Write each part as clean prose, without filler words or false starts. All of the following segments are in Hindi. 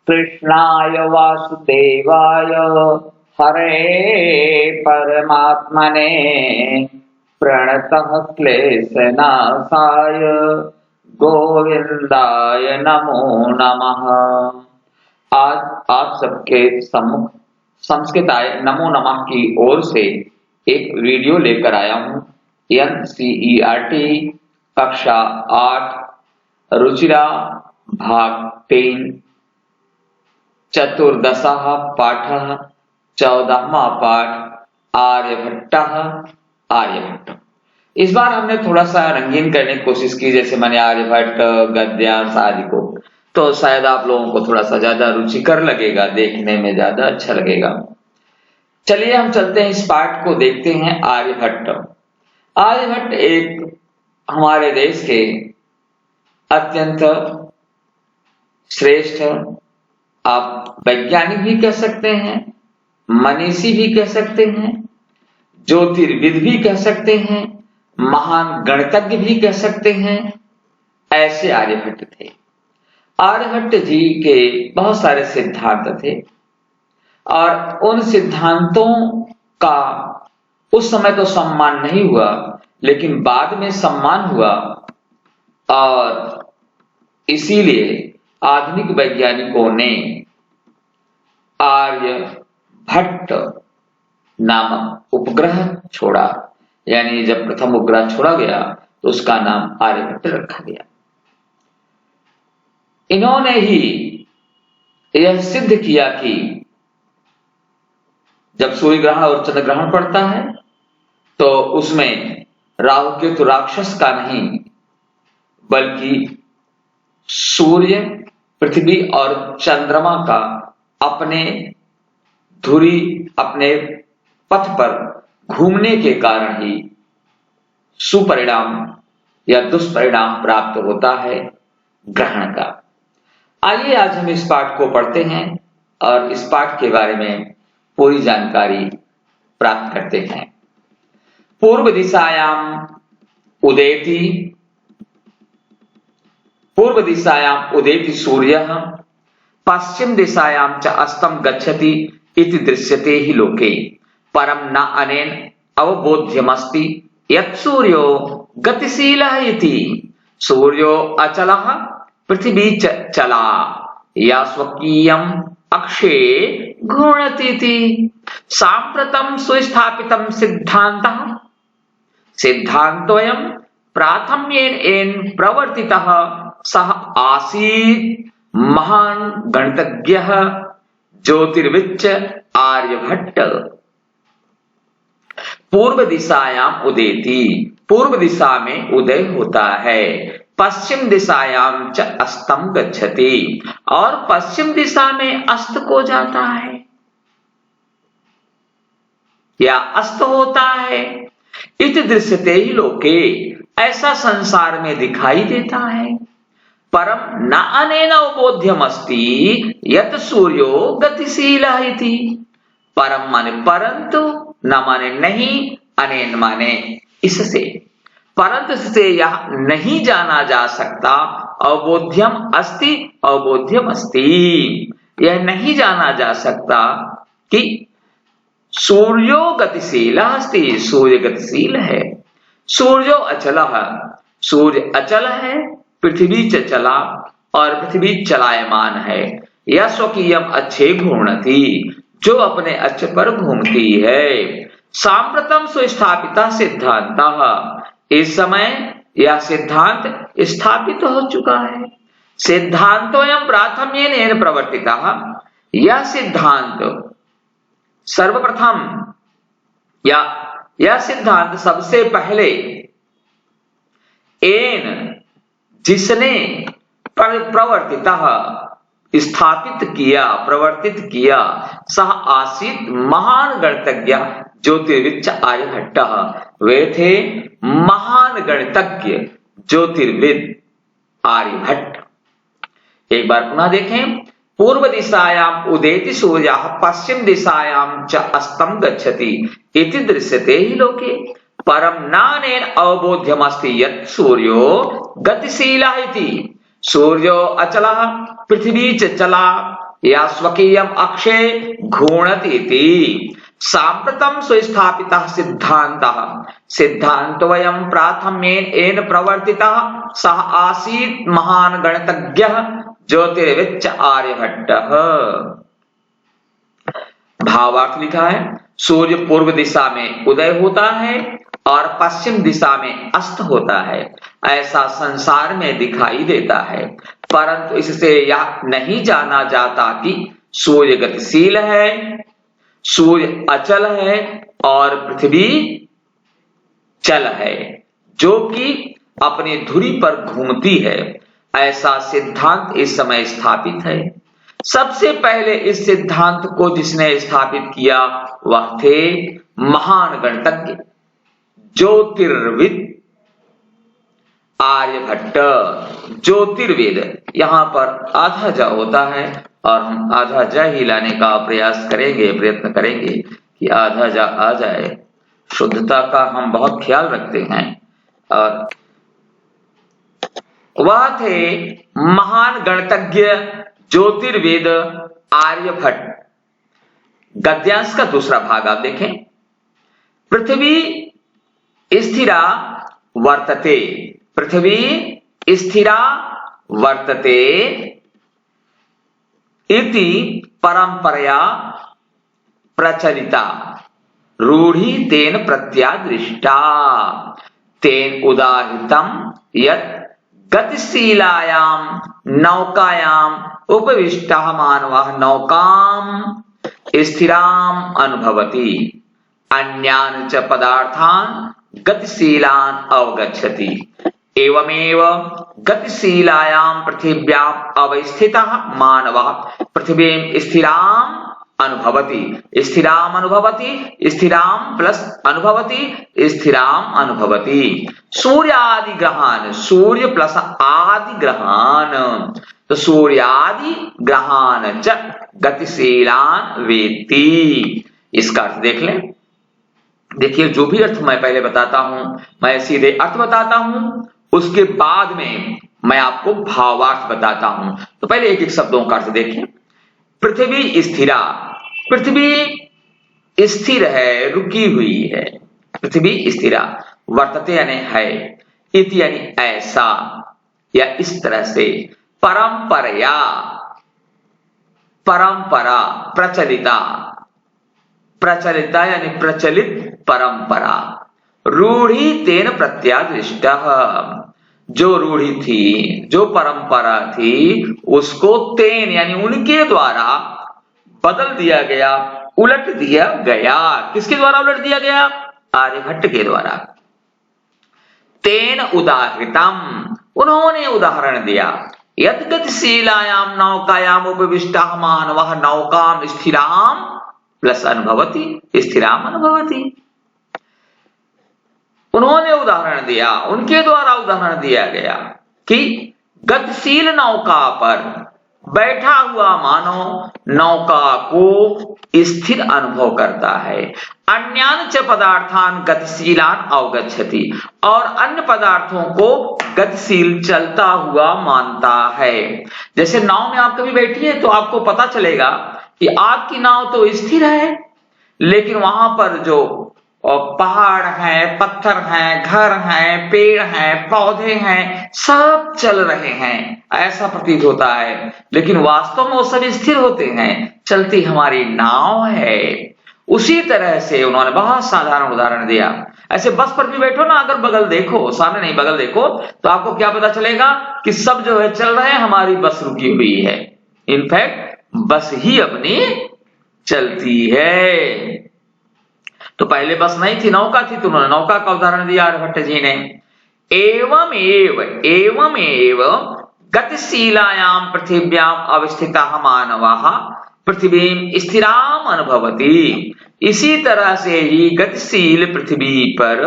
कृष्णाय वासुदेवाय हरे परमात्मने प्रणतः क्लेशनाशाय गोविंदाय नमो नमः। आज आप सबके सम्मुख संस्कृताय नमो नमः की ओर से एक वीडियो लेकर आया हूं। NCERT कक्षा 8 रुचिरा भाग 3 चतुर्दशः पाठः 14वां पाठ आर्यभट्टः आर्यभट्ट। इस बार हमने थोड़ा सा रंगीन करने की कोशिश की, जैसे मैंने आर्यभट्ट गद्यांश आदि को, तो शायद आप लोगों को थोड़ा सा ज्यादा रुचिकर लगेगा, देखने में ज्यादा अच्छा लगेगा। चलिए हम चलते हैं, इस पाठ को देखते हैं। आर्यभट्ट। आर्यभट्ट एक हमारे देश के अत्यंत श्रेष्ठ, आप वैज्ञानिक भी कह सकते हैं, मनीषी भी कह सकते हैं, ज्योतिर्विद भी कह सकते हैं, महान गणितज्ञ भी कह सकते हैं। ऐसे आर्यभट्ट थे। आर्यभट्ट जी के बहुत सारे सिद्धांत थे और उन सिद्धांतों का उस समय तो सम्मान नहीं हुआ, लेकिन बाद में सम्मान हुआ और इसीलिए आधुनिक वैज्ञानिकों ने आर्यभट्ट नामक उपग्रह छोड़ा, यानी जब प्रथम उपग्रह छोड़ा गया तो उसका नाम आर्यभट्ट रखा गया। इन्होंने ही यह सिद्ध किया कि जब सूर्य ग्रहण और चंद्र ग्रहण पड़ता है तो उसमें राहु केतु राक्षस का नहीं, बल्कि सूर्य, पृथ्वी और चंद्रमा का अपने धुरी, अपने पथ पर घूमने के कारण ही सुपरिणाम या दुष्परिणाम प्राप्त होता है ग्रहण का। आइए आज हम इस पाठ को पढ़ते हैं और इस पाठ के बारे में पूरी जानकारी प्राप्त करते हैं। पूर्व दिशायाम उदेति सूर्यः पश्चिम दिशायां च अस्तं गच्छति इति दृश्यते हि लोके, परं न अनेन अवबोध्यमस्ति यत् सूर्यो गतिशीलः इति। सूर्यो अचलः पृथिवी च चला या स्वकीयम् अक्षे घूर्णतीति। साम्प्रतं सुस्थापितं सिद्धान्तोऽयं प्राथम्येन प्रवर्तितः सः आसीत् महान गणितज्ञः ज्योतिर्विद आर्यभट्ट। पूर्व दिशायाम उदेति, पूर्व दिशा में उदय होता है। पश्चिम दिशायाम च अस्तं गच्छति, और पश्चिम दिशा में अस्त को जाता है या अस्त होता है। इति दृश्यते ही लोके, ऐसा संसार में दिखाई देता है। परम न अनेन अवबोध्यमस्ति यत् सूर्यो गतिशीलः इति। परम माने परंतु, न माने नहीं, अनेन माने इससे, परंतु से यह नहीं जाना जा सकता। अवबोध्यम अस्ति, अवबोध्यम अस्ति, यह नहीं जाना जा सकता कि सूर्यो गतिशीलः अस्ति, सूर्य गतिशील है। सूर्यो अचलः, सूर्य अचल है। पृथ्वी च चला, और पृथ्वी चलायमान है। यह स्वकीयम अच्छे घूर्णति, जो अपने अक्ष पर घूमती है। सांप्रतम सुस्थापिता सिद्धांतः, इस समय यह सिद्धांत स्थापित हो चुका है। सिद्धांतोऽयं प्राथम्येन प्रवर्तितः, यह सिद्धांत सर्वप्रथम या यह सिद्धांत सबसे पहले एन, जिसने प्रवर्तितः स्थापित किया, प्रवर्तित किया, सह आसीत महान गणितज्ञ ज्योतिर्विद आर्यभट्ट। वे थे महान गणितज्ञ ज्योतिर्विद आर्यभट्ट। एक बार पुनः देखें। पूर्व दिशायाम उदेति सूर्यः पश्चिम दिशायां च अस्तं गच्छति इति दृश्यते हि लोके, परम नानेन अवबोध्यमस्ति यत् सूर्यो गतिशीलः इति। सूर्यो अचलः पृथ्वी च चला या स्वकीयम अक्षे घूणतीति साम्प्रतं सुस्थापितः सिद्धान्तः सिद्धान्तोऽयं प्राथम्येन येन प्रवर्तितः सः आसीत् महान् गणितज्ञः ज्योतिर्विच्च आर्यभट्टः। भावार्थ लिखा है, सूर्य पूर्व दिशा में उदय होता है और पश्चिम दिशा में अस्त होता है, ऐसा संसार में दिखाई देता है, परंतु इससे यह नहीं जाना जाता कि सूर्य गतिशील है, सूर्य अचल है और पृथ्वी चल है, जो कि अपनी धुरी पर घूमती है। ऐसा सिद्धांत इस समय स्थापित है। सबसे पहले इस सिद्धांत को जिसने स्थापित किया वह थे महान गणितज्ञ ज्योतिर्विद आर्यभट्ट। ज्योतिर्वेद यहां पर आधा ज होता है और हम आधा ज ही लाने का प्रयास करेंगे, प्रयत्न करेंगे कि आधा ज आ जाए। शुद्धता का हम बहुत ख्याल रखते हैं। और वह थे महान गणितज्ञ ज्योतिर्वेद आर्यभट्ट। गद्यांश का दूसरा भाग आप देखें। पृथ्वी स्थिरा वर्तते, पृथ्वी स्थिरा वर्तते इति परंपरया प्रचलिता रूढ़ी तेन प्रत्यादृष्टा तेन उदाहृतम यत् गतिशीलायां नौकायां उपविष्टः मानवः नौकां स्थिरां अनुभवति अन्यान् च पदार्थान् गतिशीलान् अवगच्छति एवमेव गतिशीलायां पृथिव्याम् अवस्थितः मानवः पृथिवीं स्थिरां अनुभवति, स्थिराम अनुभवति, स्थिराम प्लस अनुभवति, स्थिराम अनुभवति। सूर्यादि ग्रहान, सूर्य प्लस आदि ग्रहान, तो सूर्यादि ग्रहान च गतिशीलान वेत्ति। इसका अर्थ देख लें। देखिए, जो भी अर्थ मैं पहले बताता हूं, मैं सीधे अर्थ बताता हूं, उसके बाद में मैं आपको भावार्थ बताता हूं। तो पहले एक एक शब्दों का अर्थ देखें। पृथ्वी स्थिरा, पृथ्वी स्थिर है, रुकी हुई है। पृथ्वी स्थिरा वर्तते यानी है, इति यानी ऐसा या इस तरह से। परंपरया, परंपरा, प्रचलिता, प्रचलिता यानी प्रचलित परंपरा। रूढ़ी तेन प्रत्यादृष्टः, जो रूढ़ी थी, जो परंपरा थी, उसको तेन यानी उनके द्वारा बदल दिया गया, उलट दिया गया। किसके द्वारा उलट दिया गया? आर्यभट्ट के द्वारा। तेन उदाहृतम, उन्होंने उदाहरण दिया। यत् गतिशीलायां नौकायाम उपविष्टः मानवः नौकाम स्थिराम प्लस अनुभवति, स्थिराम अनुभवति। उन्होंने उदाहरण दिया, उनके द्वारा उदाहरण दिया गया कि गतिशील नौका पर बैठा हुआ मानव नौका को स्थिर अनुभव करता है। अन्यान च पदार्थान गतिशीलान अवगच्छति, और अन्य पदार्थों को गतिशील चलता हुआ मानता है। जैसे नाव में आप कभी बैठिए तो आपको पता चलेगा कि आपकी नाव तो स्थिर है, लेकिन वहां पर जो पहाड़ हैं, पत्थर हैं, घर हैं, पेड़ हैं, पौधे हैं, सब चल रहे हैं, ऐसा प्रतीत होता है, लेकिन वास्तव में वो सब स्थिर होते हैं, चलती हमारी नाव है। उसी तरह से उन्होंने बहुत साधारण उदाहरण दिया। ऐसे बस पर भी बैठो ना, अगर बगल देखो, सामने नहीं बगल देखो, तो आपको क्या पता चलेगा कि सब जो है चल रहे हैं, हमारी बस रुकी हुई है। इनफैक्ट बस ही अपनी चलती है। तो पहले बस नहीं थी, नौका थी, तो उन्होंने नौका का उदाहरण दिया आर्यभट्ट जी ने। एवमेव गतिशीलायां पृथिव्यां अवस्थितः मानवः पृथ्वीं स्थिराम अनुभवति। इसी तरह से ही गतिशील पृथ्वी पर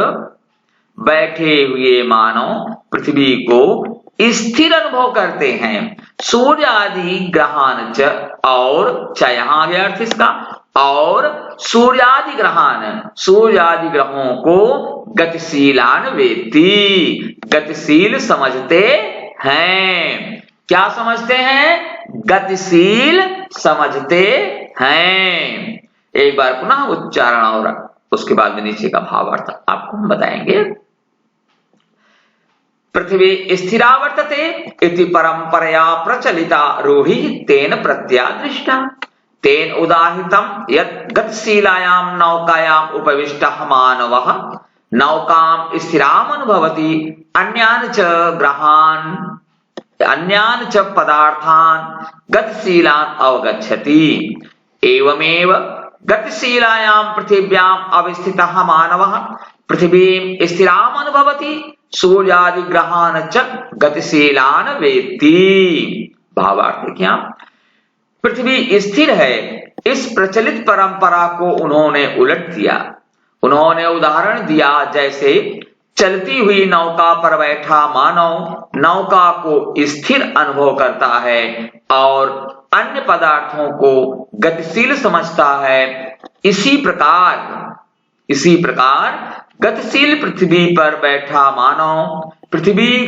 बैठे हुए मानव पृथ्वी को स्थिर अनुभव करते हैं। सूर्य आदि ग्रहान च, और च यहां आ गया अर्थ इसका, और सूर्यादि ग्रहान, सूर्यादि ग्रहों को गतिशीलान वेत्ति, गतिशील समझते हैं। क्या समझते हैं? गतिशील समझते हैं। एक बार पुनः उच्चारण और उसके बाद में नीचे का भावार्थ आपको हम बताएंगे। पृथ्वी स्थिरा वर्तते इति परंपरया प्रचलिता रूढ़ि तेन प्रत्यादृष्टा। तेन उदाहृतं यत् गतिशीलायां नौकायां उपविष्टः मानवः नौकां स्थिराम् अनुभवति, अन्यान् च ग्रहान् अन्यान् च पदार्थान् गतिशीलान् अवगच्छति। एवमेव गतिशीलायां पृथिव्याम् अवस्थितः मानवः पृथिवीं स्थिराम् अनुभवति, सूर्यादि ग्रहान् च गतिशीलान् वेत्ति। भावार्थ क्या? पृथ्वी स्थिर है, इस प्रचलित परंपरा को उन्होंने उलट दिया। उन्होंने उदाहरण दिया, जैसे चलती हुई नौका पर बैठा मानव नौका को स्थिर अनुभव करता है और अन्य पदार्थों को गतिशील समझता है। इसी प्रकार गतिशील पृथ्वी पर बैठा मानव पृथ्वी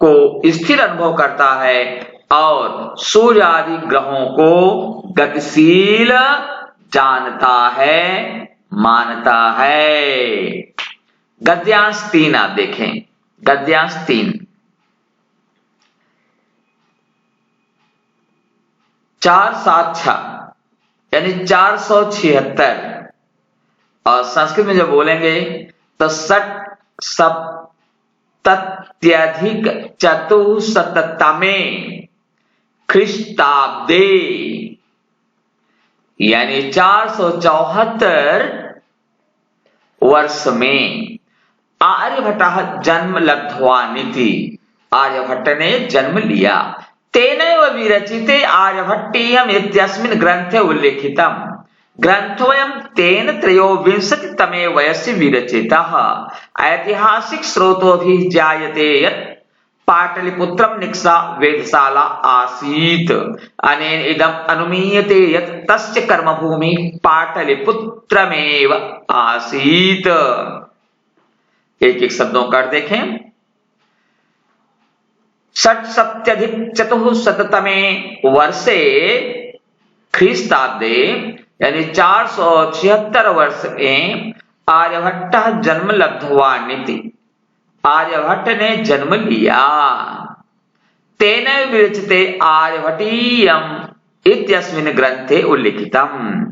को स्थिर अनुभव करता है और सूर्य आदि ग्रहों को गतिशील जानता है, मानता है। गद्यांश 3 आप देखें, गद्यांश 3 476 यानी 476 और संस्कृत में जब बोलेंगे तो 67 चतुःशततमे ख्रीष्टाब्दे यानी 474 वर्ष में आर्यभट्ट जन्म लब्ध्वानिति, आर्यभट्ट ने जन्म लिया। तेनैव विरचिते आर्यभट्टीयम् इत्यस्मिन् ग्रन्थे उल्लेखितम्। ग्रन्थोऽयं तेन 23तमे वयसि विरचितः। ऐतिहासिक स्रोतोभिः ज्ञायते यत् पाटलिपुत्रं निक्षा वेधशाला आसीत्। अनेन इदम् अनुमीयते यत् तस्य कर्मभूमि पाटलिपुत्रमेव आसीत्। एक एक शब्दों का अर्थ देखें। 67 वर्षे ख्रीस्ताब्दे यानी 476 वर्ष में आर्यभट्ट जन्म लब्ध्वानिति, आर्यभट्ट ने जन्म लिया। तेन विरचिते आर्यभट्टीयम् इत्यस्मिन् ग्रंथे उल्लिखितम्,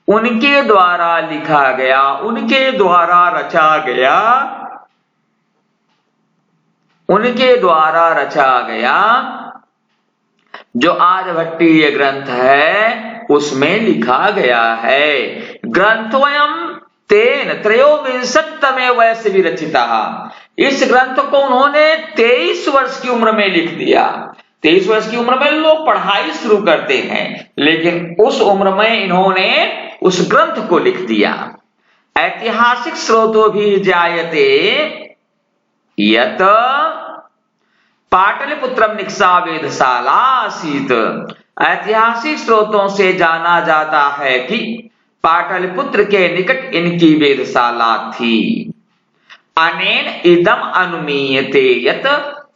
उनके द्वारा लिखा गया, उनके द्वारा रचा गया, उनके द्वारा रचा गया जो आर्यभट्टीय ग्रंथ है उसमें लिखा गया है। ग्रंथोऽयं तेन 23तमे वयसि विरचितः। इस ग्रंथ को उन्होंने 23 वर्ष की उम्र में लिख दिया। 23 वर्ष की उम्र में लोग पढ़ाई शुरू करते हैं, लेकिन उस उम्र में इन्होंने उस ग्रंथ को लिख दिया। ऐतिहासिक स्रोतों भी जायते यत पाटलिपुत्रम निक्षा वेधशाला आसीत्। ऐतिहासिक स्रोतों से जाना जाता है कि पाटलिपुत्र के निकट इनकी वेधशाला थी। अनेन इदम अनुमीयते यत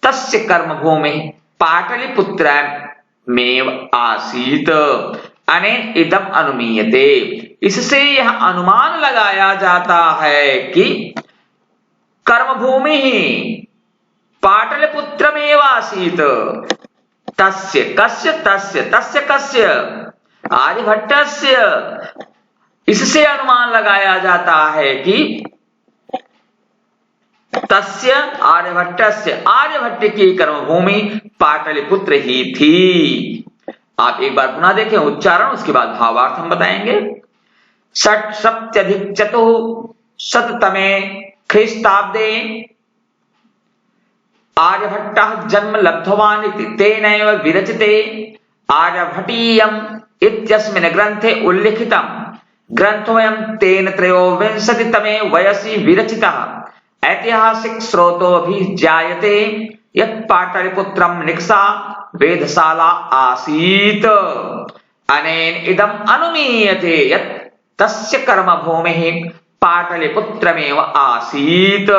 तस्य कर्मभूमि पाटलिपुत्रमेव आसीत्। अनेन इदम अनुमीयते, इससे यह अनुमान लगाया जाता है कि कर्मभूमि ही पाटलिपुत्रमेव आसीत्। तस्य कस्य तस्य तस्य कस्य आर्यभट्टस्य, इससे अनुमान लगाया जाता है कि तस्य आर्यभट्टस्य, आर्यभट्ट की कर्मभूमि पाटलिपुत्र ही थी। आप एक बार पुनः देखें उच्चारण, उसके बाद भावार्थ हम बताएंगे। 67 ख्रीस्ताब्दे आर्यभट्टः जन्म लब्धवान् इति तेनैव विरचिते आर्यभट्टीयम् इत्यस्मिन् ग्रन्थे उल्लिखितम्। ग्रन्थोऽयं तेन 23तमे वयसि विरचितः। ऐतिहासिक स्रोतोभिः ज्ञायते यत् पाटलिपुत्रं निक्षा वेधशाला आसीत्। अनेन इदम् अनुमीयते यत् तस्य कर्मभूमिः पाटलिपुत्रमेव आसीत्।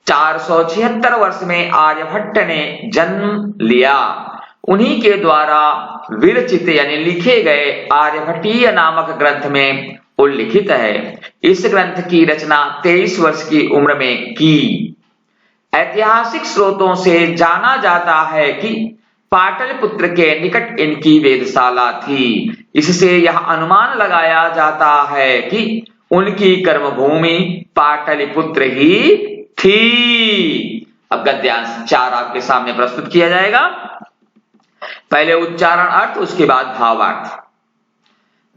476 वर्ष में आर्यभट्ट ने जन्म लिया। उन्हीं के द्वारा विरचित यानी लिखे गए आर्यभट्टीय नामक ग्रंथ में उल्लिखित है। इस ग्रंथ की रचना 23 वर्ष की उम्र में की। ऐतिहासिक स्रोतों से जाना जाता है कि पाटलिपुत्र के निकट इनकी वेधशाला थी। इससे यह अनुमान लगाया जाता है कि उनकी कर्मभूमि पाटलिपुत्र ही थी। अब गद्यांश 4 आपके सामने प्रस्तुत किया जाएगा। पहले उच्चारण अर्थ, उसके बाद भावार्थ।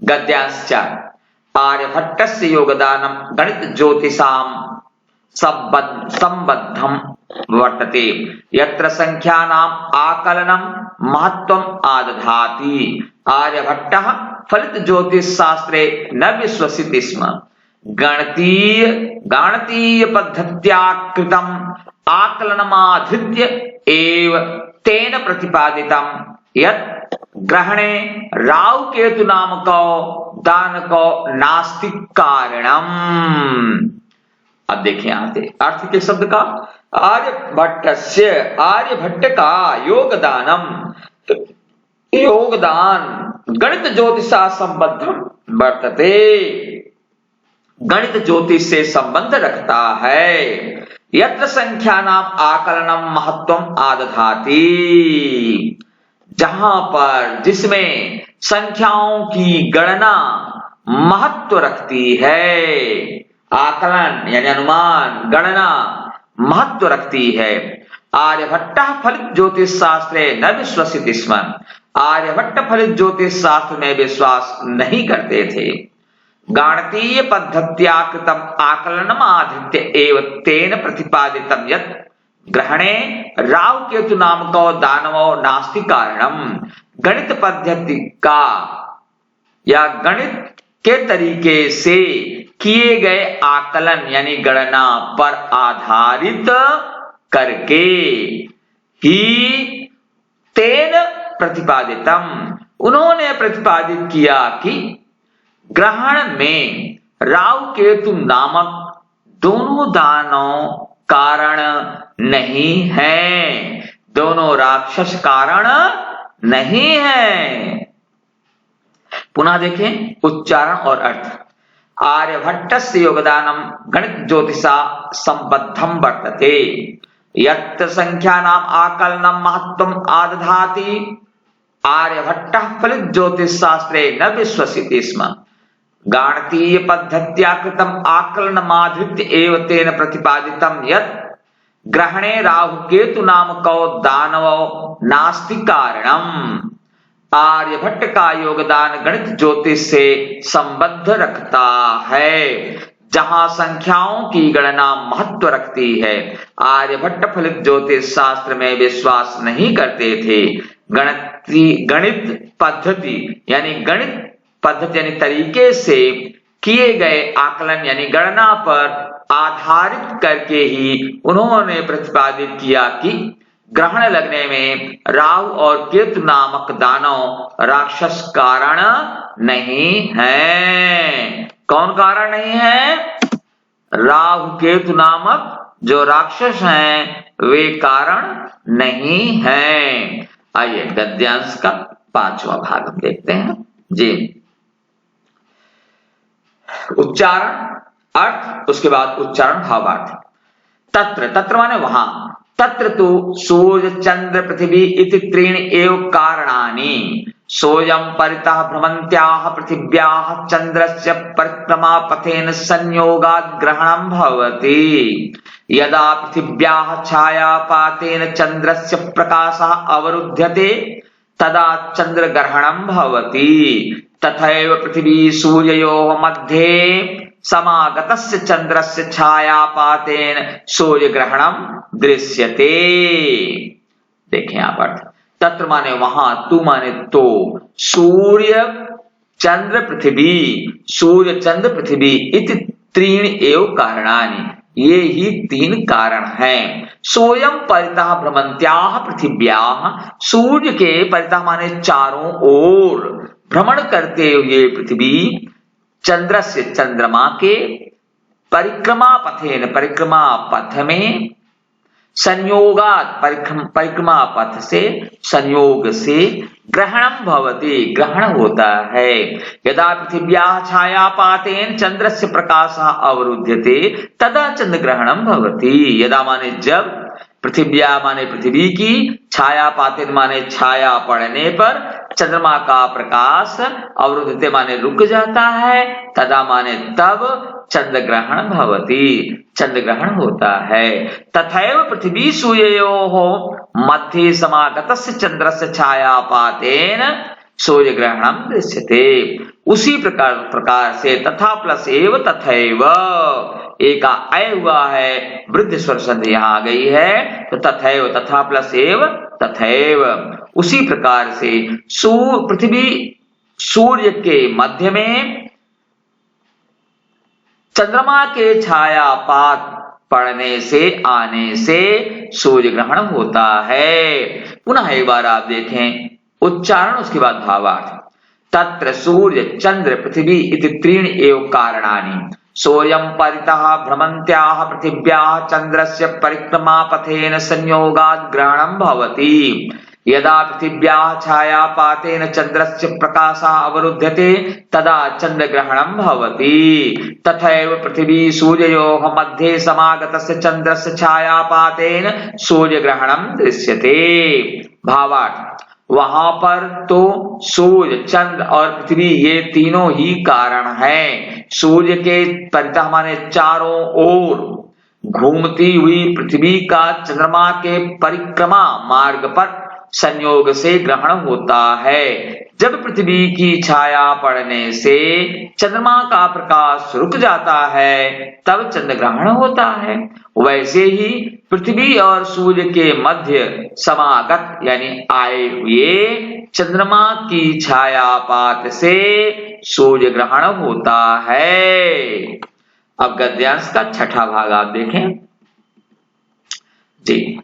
गद्यांश 4। आर्यभट्टस्य योगदानम गणित ज्योतिषाम संबद्धम वर्तते, यत्र संख्यानाम आकलनम महत्वम आदधाति। आर्यभट्टः फलित ज्योतिष शास्त्रे न विश्वसिति स्म। गणतीय पद्धत्या कृतम आकलनमाधृत्य एव तेन प्रतिपादितम यत् ग्रहणे राहु केतु नामको दानको नास्तिक कारणम। अब देखिए यहां से अर्थ के शब्द का। आर्यभट्टस्य, आर्यभट्ट का योगदानम, योगदान गणित ज्योतिषा संबद्धम वर्तते, गणित ज्योतिष से संबंध रखता है। यत्र संख्यानाम आकलनम महत्वम आदधाति, जहां पर जिसमें संख्याओं की गणना महत्व रखती है। आकलन यानी अनुमान, गणना महत्व रखती है। आर्यभट्ट फलित ज्योतिष शास्त्रे न विश्वसिति स्म। आर्यभट्ट फलित ज्योतिष शास्त्र में विश्वास नहीं करते थे। गणतीय पद्धत्या कृतम आकलनम आधृत्य एव तेन प्रतिपादितम यत् ग्रहणे राहु केतु नामको दानवो नास्ति कारणम। गणित पद्धति का या गणित के तरीके से किए गए आकलन यानी गणना पर आधारित करके ही तेन प्रतिपादितम, उन्होंने प्रतिपादित किया कि ग्रहण में राहु केतु नामक दोनों दानव कारण नहीं है, दोनों राक्षस कारण नहीं है। पुनः देखें उच्चारण और अर्थ। आर्यभट्टस्य योगदानम गणित ज्योतिषा संबद्धम वर्तते, यत्र संख्यानाम आकलनम महत्वम आदधाति। आर्यभट्टः फलित ज्योतिष शास्त्रे न विश्वसिति स्म। गणतीय पद्धत्या कृतम आकलनमाधृत्य एव तेन प्रतिपादितम यत् ग्रहणे राहु केतु नामको दानवो नास्ति कारणम। आर्यभट्ट का योगदान गणित ज्योतिष से संबद्ध रखता है, जहां संख्याओं की गणना महत्व रखती है। आर्यभट्ट फलित ज्योतिष शास्त्र में विश्वास नहीं करते थे। गणित पद्धति यानी तरीके से किए गए आकलन यानी गणना पर आधारित करके ही उन्होंने प्रतिपादित किया कि ग्रहण लगने में राहु और केतु नामक दानव राक्षस कारण नहीं है। कौन कारण नहीं है? राहु केतु नामक जो राक्षस हैं वे कारण नहीं हैं। आइए गद्यांश का 5वां भाग हम देखते हैं जी। उच्चारण अर्थ, उसके बाद उच्चारण भावार्थ। तत्र, तत्र माने वहां। तत्र तु सूर्य चंद्र पृथ्वी इति त्रीणि एव कारणानि। सोऽयं परितः भ्रमन्त्याः पृथिव्याः चन्द्रस्य परिक्रमापथेन संयोगात् ग्रहणं भवति। यदा पृथिव्याः छायापातेन चन्द्रस्य प्रकाशः अवरुध्यते तदा चन्द्रग्रहणं भवति। तथैव पृथिवी सूर्ययोः मध्ये समागतस्य चन्द्रस्य छायापातेन सूर्यग्रहणं दृश्यते। देखें आप अर्थ। तत्र माने वहां, तू माने तो, सूर्य चंद्र पृथ्वी, सूर्य चंद्र पृथ्वी इति त्रीणि एव कारणानि, ये ही 3 कारण हैं। सोयम परितः भ्रमन्त्याः पृथिव्याः, सूर्य के परितः माने चारों ओर भ्रमण करते हुए पृथ्वी, चंद्र से चंद्रमा के परिक्रमा पथेन, परिक्रमा पथ में, संयोगात परिक्रमा पथ से संयोग से ग्रहणम भवति ग्रहण होता है। यदा पृथिव्याः छायापातेन चंद्रस्य प्रकाशः अवरुध्यते तदा चंद्र ग्रहणम भवति। यदा माने जब, पृथिव्या माने पृथ्वी की, छायापातेन माने छाया पड़ने पर, चंद्रमा का प्रकाश अवरुद्धते माने रुक जाता है, तदा माने तब चंद्र ग्रहण भवति चंद्र ग्रहण होता है। तथैव पृथ्वी सूर्ययोः मध्ये समागतस्य चंद्रस्य छायापातेन सूर्य ग्रहणम दृश्यते। उसी प्रकार से तथा प्लस एव तथैव, एक अय हुआ है, वृद्ध स्वर संधि यहाँ आ गई है, तो तथैव तथा प्लस एव तथैव, उसी प्रकार से पृथ्वी सूर्य के मध्य में चंद्रमा के छायापात पड़ने से आने से सूर्य ग्रहण होता है। पुनः एक बार आप देखें उच्चारण, उसके बाद भावार्थ। तत्र सूर्य चंद्र पृथ्वी इति त्रीणि एव कारणानि सोऽयं परितः भ्रमन्त्याः पृथिव्याः चंद्रस्य परिक्रमापथेन संयोगात् ग्रहणं भवति। यदा पृथिव्याः छायापातेन चंद्रस्य प्रकाशः अवरुध्यते तदा चंद्रग्रहणं भवति। तथैव पृथ्वी सूर्ययोः मध्ये समागतस्य चंद्रस्य छायापातेन सूर्यग्रहणं दृश्यते। भावार्थ, वहां पर तो सूर्य, चंद्र और पृथ्वी ये तीनों ही कारण हैं। सूर्य के परितः माने चारों ओर घूमती हुई पृथ्वी का चंद्रमा के परिक्रमा मार्ग पर संयोग से ग्रहण होता है। जब पृथ्वी की छाया पड़ने से चंद्रमा का प्रकाश रुक जाता है तब चंद्र ग्रहण होता है। वैसे ही पृथ्वी और सूर्य के मध्य समागत यानी आए हुए चंद्रमा की छायापात से सूर्य ग्रहण होता है। अब गद्यांश का छठा भाग आप देखें जी।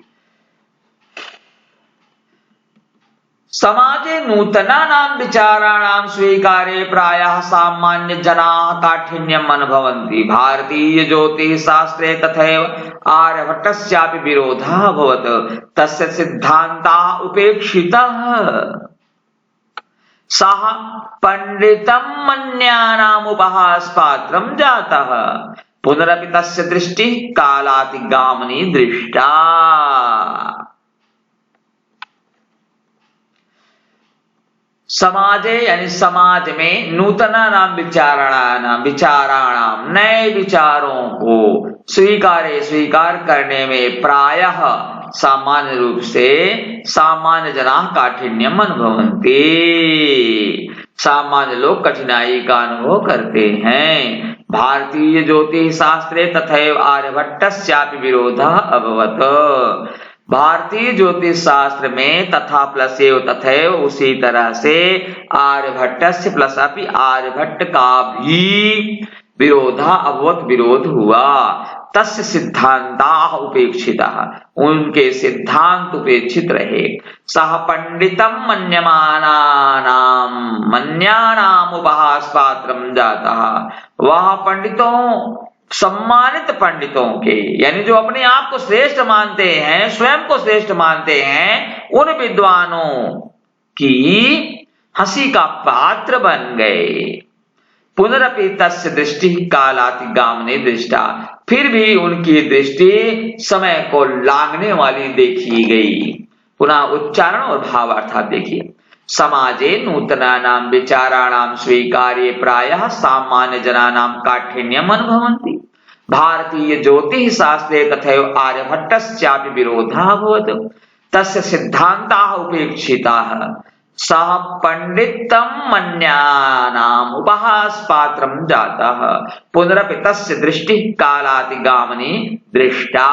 समाजे नूतनानां विचाराणां स्वीकारे प्रायः सामान्य जनाः काठिन्यम् अनुभवन्ति। भारतीय ज्योतिष शास्त्रे तथैव आर्यभट्टस्यापि विरोधः अभवत्, तस्य सिद्धान्तः उपेक्षितः। सः पंडितं मन्यानाम् उपहासपात्रं जातः, पुनरपि तस्य दृष्टिः कालातिगामिनी दृष्टा। समाजे यानी समाज में नूतनानां विचाराणाम नए विचारों को स्वीकार करने में प्रायः सामान्य रूप से सामान्य जनाः काठिन्यम अनुभवन्ति, सामान्य लोग कठिनाई का अनुभव करते हैं। भारतीय ज्योतिष शास्त्रे तथैव आर्यभट्टस्यापि विरोधः अभवत्। भारतीय ज्योतिष शास्त्र में तथा प्लस एव तथैव उसी तरह से आर्यभट्टस्य प्लस अपि आर्यभट्ट का भी विरोधा अभवत विरोध हुआ। तस्य सिद्धांताः उपेक्षिताः, उनके सिद्धांत उपेक्षित रहे। सः पंडितं मन्यानाम उपहास पात्रं जातः, वह पंडितों सम्मानित पंडितों के यानी जो अपने आप को श्रेष्ठ मानते हैं, स्वयं को श्रेष्ठ मानते हैं, उन विद्वानों की हंसी का पात्र बन गए। पुनरपि तस्य दृष्टि कालातिगामिनी दृष्टा, फिर भी उनकी दृष्टि समय को लांघने वाली देखी गई। पुनः उच्चारण और भावार्थ आप देखिए। समाजे नूतनानां विचाराणां स्वीकार्ये प्रायः सामान्य जनानां काठिन्यम् अनुभवन्ति। भारतीय ज्योतिष शास्त्रे तथैव आर्यभट्टस्यापि विरोधः अभवत्, तस्य सिद्धान्ताः उपेक्षिताः। सः पंडितं मन्यानाम् उपहास पात्रं जातः, पुनरपि तस्य दृष्टिः कालातिगामिनी दृष्टा।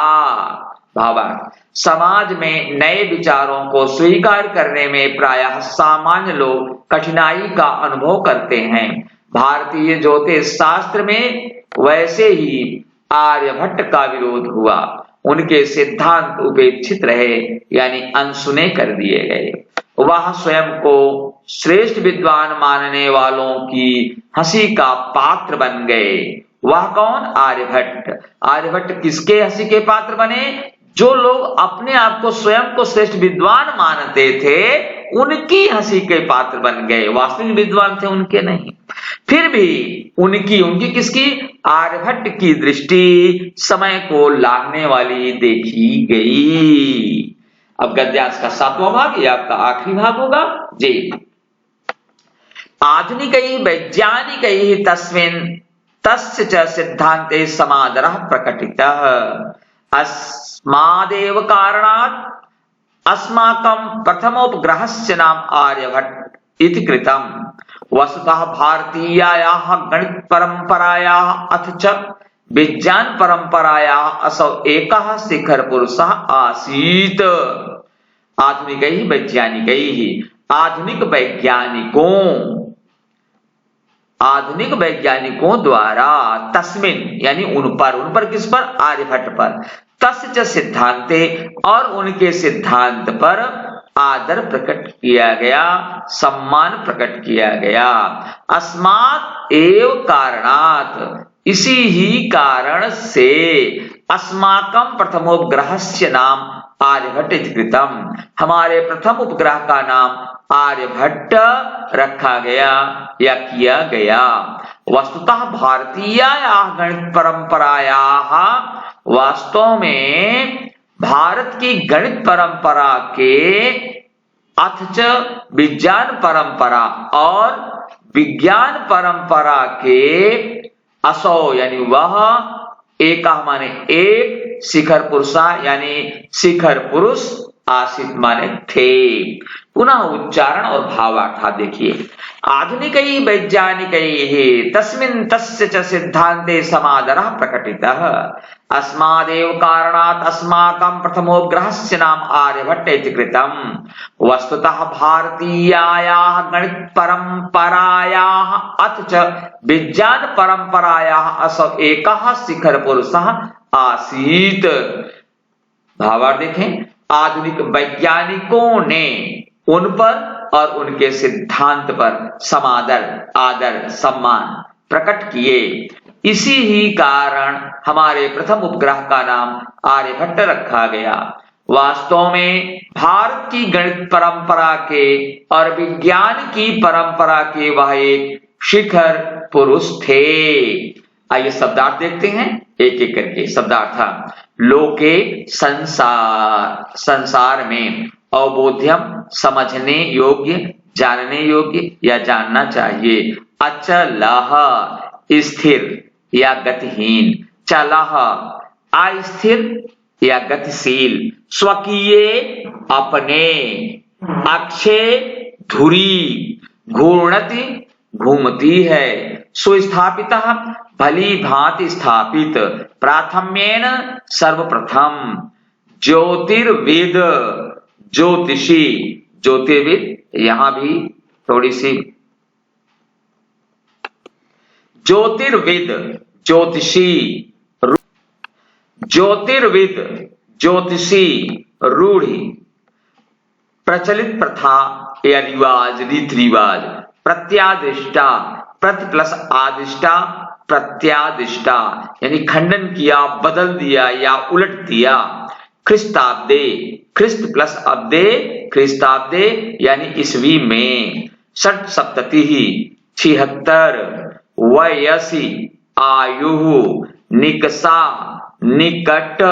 भावार्थ, समाज में नए विचारों को स्वीकार करने में प्रायः सामान्य लोग कठिनाई का अनुभव करते हैं। भारतीय ज्योतिष शास्त्र में वैसे ही आर्यभट्ट का विरोध हुआ, उनके सिद्धांत उपेक्षित रहे यानी अनसुने कर दिए गए। वह स्वयं को श्रेष्ठ विद्वान मानने वालों की हंसी का पात्र बन गए। वह कौन? आर्यभट्ट। आर्यभट्ट किसके हंसी के पात्र बने? जो लोग अपने आप को स्वयं को श्रेष्ठ विद्वान मानते थे उनकी हंसी के पात्र बन गए, वास्तविक विद्वान थे उनके नहीं। फिर भी उनकी किसकी, आर्यभट्ट की दृष्टि समय को लांघने वाली देखी गई। अब गद्यांश का 7वां भाग, ये आपका आखिरी भाग होगा जी। आधुनिकैः वैज्ञानिकैः तस्मिन् तस्य च सिद्धान्ते समादरः प्रकटितः। अस्मादेव कारणात् अस्माकं प्रथमोपग्रहस्य नाम आर्यभट्ट इति कृतम्। वस्तुतः भारतीयायाः गणित परंपरायाः अथ च विज्ञान परंपरायाः असौ एकः शिखर पुरुषः आसीत्। आधुनिकैः वैज्ञानिकैः, आधुनिक वैज्ञानिकों द्वारा तस्मिन यानी उन पर किस पर, आर्यभट्ट पर, तस्य च सिद्धांते और उनके सिद्धांत पर आदर प्रकट किया गया, सम्मान प्रकट किया गया। अस्मात् एव कारणात्, इसी ही कारण से, अस्माकं प्रथमोपग्रहस्य नाम आर्यभट्ट इति कृतम्, हमारे प्रथम उपग्रह का नाम आर्यभट्ट रखा गया या किया गया। वस्तुतः भारतीयायाः गणित परंपरायाः, वास्तव में भारत की गणित परंपरा के, अथ च विज्ञान परंपरा और विज्ञान परंपरा के, असौ यानी वह, एक माने एक, शिखर पुरुषा यानी शिखर पुरुष, आसित माने थे। पुनः उच्चारण और भावार्थ देखिए। आधुनिकैः वैज्ञानिकैः तस्मिन् तस्य च सिद्धान्ते समादरः प्रकटितः। अस्मादेव कारणात् अस्माकं प्रथमोपग्रहस्य नाम आर्यभट्ट इति कृतम्। वस्तुतः भारतीयायाः गणित परंपरायाः अथ च विज्ञान परंपरायाः असौ एकः शिखर पुरुषः आसीत्। भावार्थ देखें। आधुनिक वैज्ञानिकों ने उन पर और उनके सिद्धांत पर समादर, आदर, सम्मान प्रकट किए, इसी ही कारण हमारे प्रथम उपग्रह का नाम आर्यभट्ट रखा गया। वास्तव में भारत की गणित परंपरा के और विज्ञान की परंपरा के वह एक शिखर पुरुष थे। आइए शब्दार्थ देखते हैं एक एक करके। शब्दार्थ। लोके संसार में, अवबोध्यम समझने योग्य, जानने योग्य या जानना चाहिए। अचलः स्थिर या गतिहीन, चलः अस्थिर या गतिशील, स्वकीय अपने, अक्षय धुरी, घूर्णति घूमती है, सुस्थापितः भली भांति स्थापित, प्राथम्येन सर्वप्रथम, ज्योतिर्विद ज्योतिषी, ज्योतिर्विद यहां भी थोड़ी सी, ज्योतिर्विद ज्योतिषी, ज्योतिर्विद ज्योतिषी रूढ़ी, प्रचलित प्रथा या रिवाज, रीति रिवाज, प्रत्यादिष्टा, प्रति प्लस आदिष्टा, प्रत्यादिष्टा यानी खंडन किया, बदल दिया या उलट दिया। ख्रिस्ताब्दे, ख्रिस्त प्लस अब्दे, ख्रिस्ताब्दे यानी ईस्वी में। षट सप्तति 76, वयसी आयु, निकषा निकट,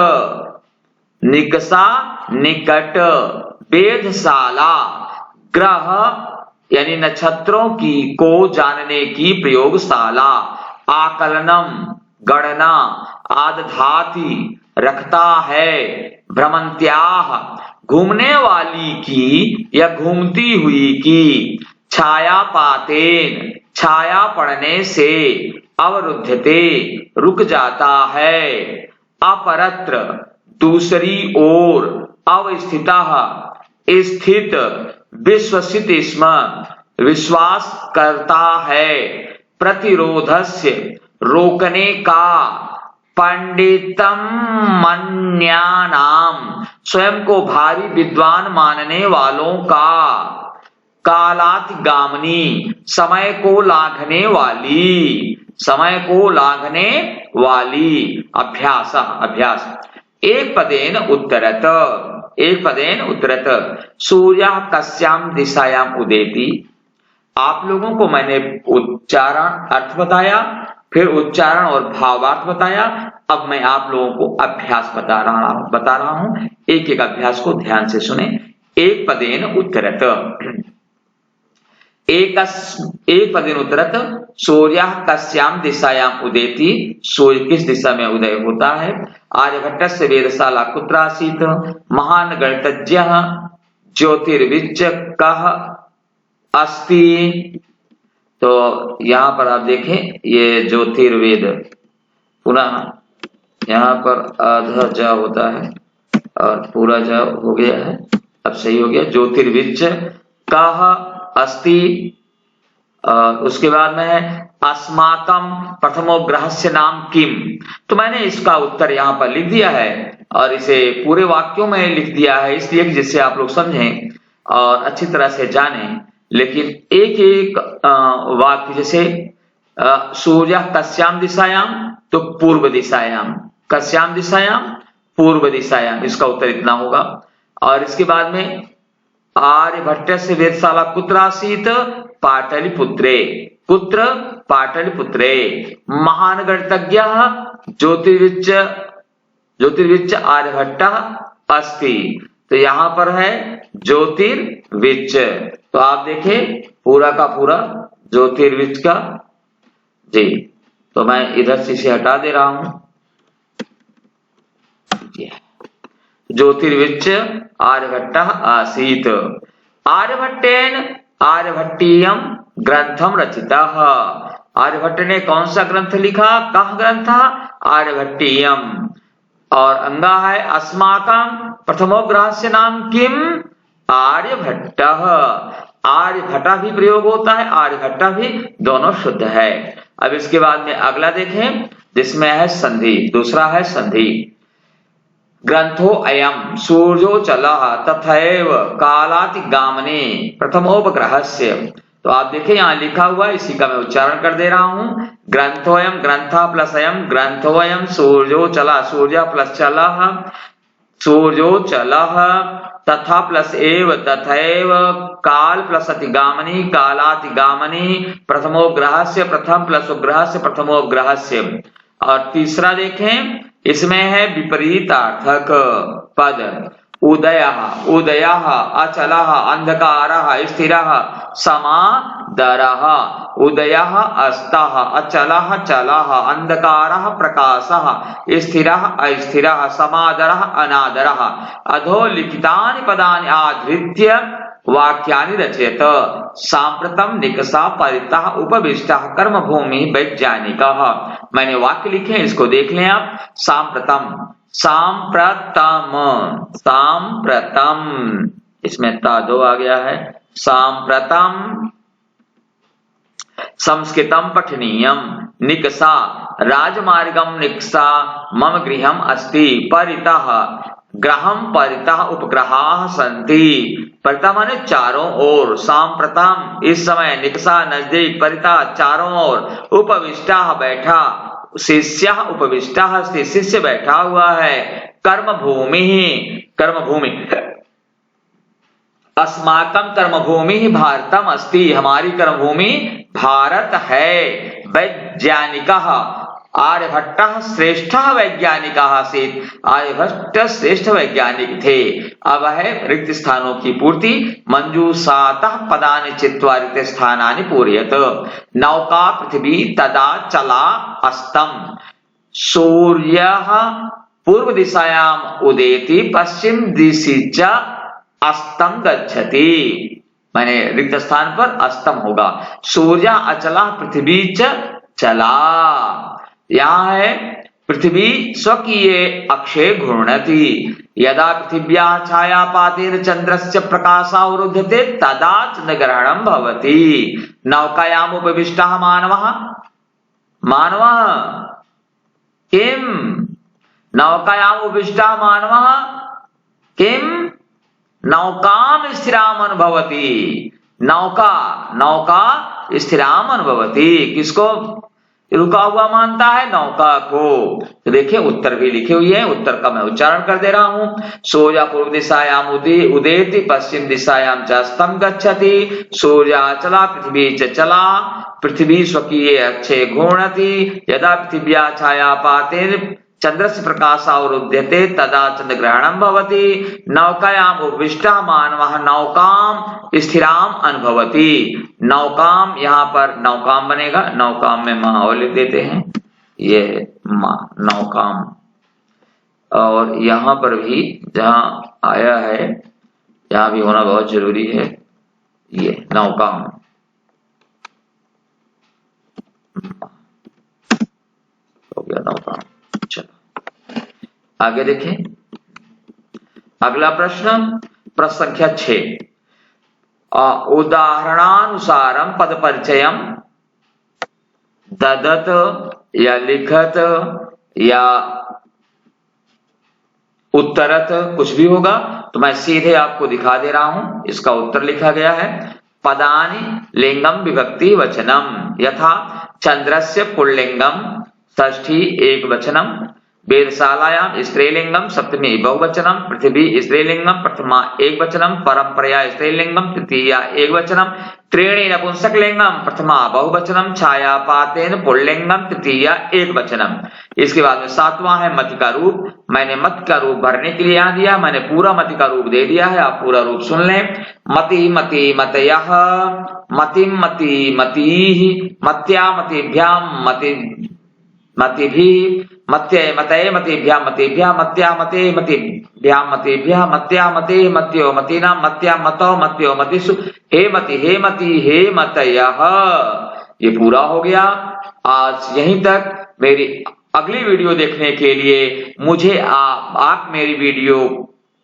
निकषा निकट, वेधशाला, ग्रह यानी नक्षत्रों की को जानने की प्रयोगशाला, आकलनम गणना, आदधाति रखता है, भ्रमंत्याह घूमने वाली की या घूमती हुई की, छायापातेन छाया पड़ने से, अवरुद्धते रुक जाता है, अपरत्र दूसरी ओर, अवस्थितः स्थित, विश्वसित स्म विश्वास करता है, प्रतिरोधस्य रोकने का, पंडितम मन्यानाम स्वयं को भारी विद्वान मानने वालों का, कालातिगामिनी समय को लांघने वाली, समय को लांघने वाली, अभ्यास अभ्यास, एक पदेन उत्तरत, एक पदेन उत्तरत सूर्यः कस्याम दिशायाम उदेति। आप लोगों को मैंने उच्चारण अर्थ बताया, फिर उच्चारण और भावार्थ बताया। अब मैं आप लोगों को अभ्यास बता रहा हूं। एक एक अभ्यास को ध्यान से सुने। एक पदेन उत्तरत, एक पदेन उत्तरत सूर्यः कस्याम दिशायाम उदेति। सूर्य किस दिशा में उदय होता है। आर्यभट्टस्य वेधशाला कुत्र आसीत्। महान गणितज्ञः ज्योतिर्विच कः अस्ति। तो यहाँ पर आप देखें, ये ज्योतिर्वेद, पुनः यहाँ पर आधा जा होता है और पूरा जा हो गया है, अब सही हो गया। ज्योतिर्विच कः अस्ति। उसके बाद में है अस्माकं प्रथमो ग्रहस्य नाम किम। तो मैंने इसका उत्तर यहाँ पर लिख दिया है और इसे पूरे वाक्यों में लिख दिया है, इसलिए जिससे आप लोग समझें और अच्छी तरह से जानें। लेकिन एक एक वाक्य, जैसे सूर्य कस्याम दिशायाम, तो पूर्व दिशायाम, कस्याम दिशायाम पूर्व दिशायाम, इसका उत्तर इतना होगा। और इसके बाद में आर्यभट्टस्य वेधशाला कुत्र आसीत्। पाटलिपुत्रे। कुत्र? पाटलिपुत्रे। महान गणितज्ञः ज्योतिर्विच आर्यभट्टः अस्ति। तो यहाँ पर है ज्योतिर्विच। तो आप देखें पूरा का पूरा ज्योतिर्विच का जी। तो मैं इधर से इसे हटा दे रहा हूं। ज्योतिर्विच आर्यभट्टः आसीत्। आर्यभट्टेन आर्यभट्टीयम ग्रंथम रचितः। आर्यभट्ट ने कौन सा ग्रंथ लिखा? कः ग्रंथ? आर्यभट्टीयम। और अंगा है अस्माकं प्रथमो ग्रहस्य नाम किम? आर्यभट्टः। आर्यभट्ट भी प्रयोग होता है, आर्यभट्ट भी, दोनों शुद्ध है। अब इसके बाद में अगला देखें, जिसमें है संधि। दूसरा है संधि। ग्रंथो अयम सूर्यो चलः तथैव कालातिगामने प्रथमोपग्रहस्य। तो आप देखिए यहाँ लिखा हुआ है, इसी का मैं उच्चारण कर दे रहा हूं। ग्रंथोयम, ग्रंथा प्लस अयम, ग्रंथोयम सूर्यो चला, सूर्य प्लस चलः, सूर्यो चलः, तथा प्लस एव, तथैव, काल प्लस अतिगामनी, कालातिगामनी, प्रथमोपग्रहस्य, प्रथम प्लस उपग्रहस्य, प्रथमोपग्रहस्य। और तीसरा देखें, इसमें है विपरीतार्थक पद। उदयः, उदयः, अचलः, अंधकारः, स्थिरः, समादरः। उदयः अस्तः, अचलः चलः, अंधकारः प्रकाशः, स्थिरः अस्थिरः, समादरः अनादरः। अधोलिखितानि पदानि आधृत्य वाक्यानि रचयत। सांप्रतम निकषा परितः उपविष्टः कर्मभूमि वैज्ञानिकः। मैंने वाक्य लिखे, इसको देख लें आप। सांप्रतम, सांप्रतम, सांप्रतम, इसमें ता दो आ गया है। सांप्रतम संस्कृतम पठनीयम। निकषा राजमार्गम निकषा मम गृहम अस्ति। परितः ग्रहम परितः उपग्रहाः सन्ति। परितः माने चारों ओर। सांप्रतम इस समय, निकषा नजदीक, परितः चारों ओर, उपविष्टः बैठा, शिष्यः उपविष्टः अस्ति शिष्य बैठा हुआ है। कर्मभूमि, कर्मभूमि, अस्माकं कर्मभूमि भारतम अस्ति। हमारी कर्मभूमि भारत है। वैज्ञानिकः आर्यभट्टः श्रेष्ठः वैज्ञानिकः आसीत्। आर्यभट्ट श्रेष्ठ वैज्ञानिक थे। अब है रिक्त स्थानों की पूर्ति। मंजूषातः पदानि चित्वा रिक्त स्थानानि पूरयत। नौका पृथ्वी तदा चला अस्तम। सूर्यः पूर्व दिशायाम उदेति पश्चिम दिशि च अस्तम गच्छति। माने रिक्त स्थान पर अस्तम होगा। सूर्य अचला पृथ्वी च चला। यहाँ है पृथ्वी स्वकीय अक्षे घूर्णति। यदा पृथिव्याः छायापातेन चन्द्रस्य प्रकाशावरुध्यते तदा चन्द्रग्रहणं भवति। नौकायाम् उपविष्टः मानवः, मानवः किम? नौकायाम् उपविष्टः मानवः किम? नौकाम स्थिराम अनुभवति। नौका, नौका स्थिराम अनुभवति। किसको? रुका हुआ मानता है नौका को। तो देखिए उत्तर भी लिखे हुए हैं, उत्तर का मैं उच्चारण कर दे रहा हूं। सूर्य पूर्व दिशायाम उदेति पश्चिम दिशायाम च अस्तम गच्छति, सूर्याचला पृथ्वी च चला, पृथ्वी स्वकीय अच्छे घूर्णति, यदा पृथिव्या छायापातेन चंद्रस्य प्रकाशावरुध्यते तदा चंद्रग्रहणं भवति, नौकायाम उपविष्टः मानवः नौकाम स्थिराम अनुभवति। नौकाम यहाँ पर नौकाम बनेगा, नौकाम में माँ और लिख देते हैं, ये माँ नौकाम। और यहाँ पर भी जहाँ आया है यहाँ भी होना बहुत जरूरी है, ये नौकाम हो गया नौकाम। चलो आगे देखें, अगला प्रश्न, प्रश्न संख्या 6। उदाहरणानुसारम पद परिचयम ददत या लिखत या उत्तरत कुछ भी होगा, तो मैं सीधे आपको दिखा दे रहा हूं। इसका उत्तर लिखा गया है, पदानि लिंगम विभक्ति वचनम यथा चंद्रस्य पुल्लिंगम षष्ठी एक वचनम, वेदशालायां स्त्रीलिंगम सप्तमी बहुवचनम, पृथ्वी स्त्रीलिंगम प्रथमा एक वचनम, परंपरया स्त्रीलिंगम तृतीया एक वचनम, त्रीणि नपुंसकलिंगम प्रथमा बहुवचनम, छायापातेन पुल्लिंगम तृतीया एक वचनम। इसके बाद में 7वां है मति का रूप। मैंने मत का रूप भरने के लिए यहाँ दिया, मैंने पूरा मति का रूप दे दिया है, आप पूरा रूप सुन लें। मति मति मतयः, मतिम मति मतिः, मत्या मतिभ्याम मति मतिभिः, मत्ये मतये मतिभ्याम मतिभ्यः, मत्या मते मतिभ्याम मतिभ्यः, मत्या मते मत्यो मतीनां, मत्या मतौ मत्यो मतिषु, हे मति हे मतयः। ये पूरा हो गया। आज यहीं तक। मेरी अगली वीडियो देखने के लिए मुझे आप मेरी वीडियो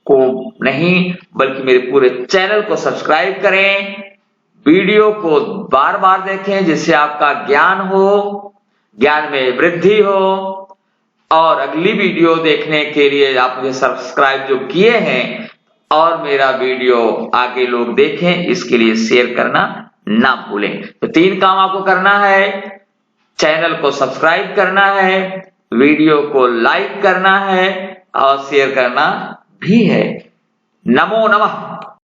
को नहीं बल्कि मेरे पूरे चैनल को सब्सक्राइब करें, वीडियो को बार बार देखें जिससे आपका ज्ञान हो, ज्ञान में वृद्धि हो। और अगली वीडियो देखने के लिए आप मुझे सब्सक्राइब जो किए हैं और मेरा वीडियो आगे लोग देखें, इसके लिए शेयर करना ना भूलें। तो 3 काम आपको करना है, चैनल को सब्सक्राइब करना है, वीडियो को लाइक करना है और शेयर करना भी है। नमो नमः।